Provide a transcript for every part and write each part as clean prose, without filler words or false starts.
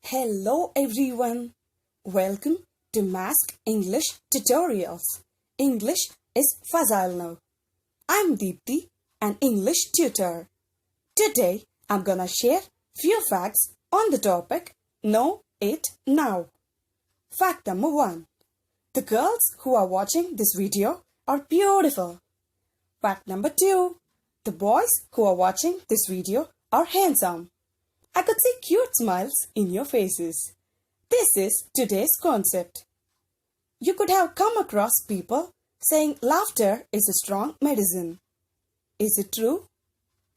Hello everyone. Welcome to Mask English Tutorials. English is Fazal now. I'm Deepthi, an English tutor. Today I'm gonna share few facts on the topic Know It Now. Fact number 1. The girls who are watching this video are beautiful. Fact number 2. The boys who are watching this video are handsome. I could see cute smiles in your faces. This is today's concept. You could have come across people saying laughter is a strong medicine. Is it true?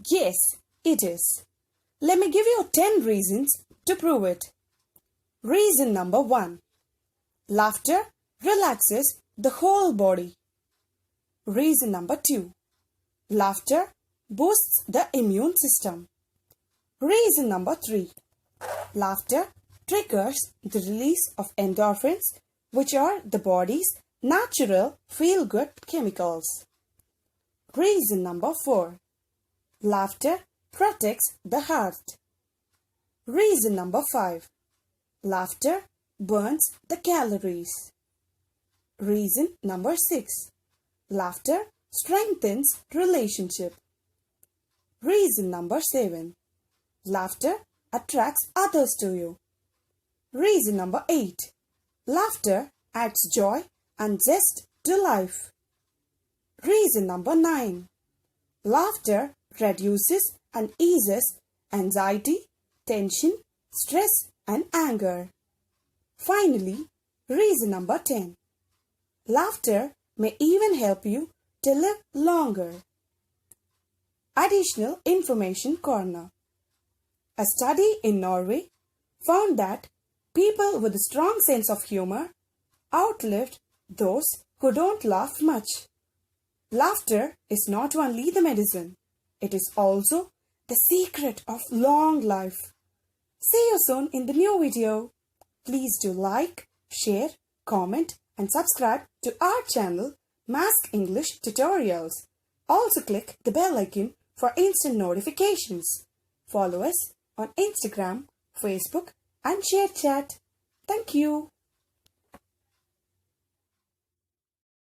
Yes, it is. Let me give you 10 reasons to prove it. Reason number 1. Laughter relaxes the whole body. Reason number 2. Laughter boosts the immune system. Reason number 3. Laughter triggers the release of endorphins, which are the body's natural feel-good chemicals. Reason number 4. Laughter protects the heart. Reason number 5. Laughter burns the calories. Reason number 6. Laughter strengthens relationship. Reason number 7. Laughter attracts others to you. Reason number 8. Laughter adds joy and zest to life. Reason number 9. Laughter reduces and eases anxiety, tension, stress and anger. Finally, reason number 10. Laughter may even help you to live longer. Additional Information Corner. A study in Norway found that people with a strong sense of humor outlived those who don't laugh much. Laughter is not only the medicine, it is also the secret of long life. See you soon in the new video. Please do like, share, comment and subscribe to our channel Mask English Tutorials. Also click the bell icon for instant notifications. Follow us on Instagram, Facebook and ShareChat. Thank you.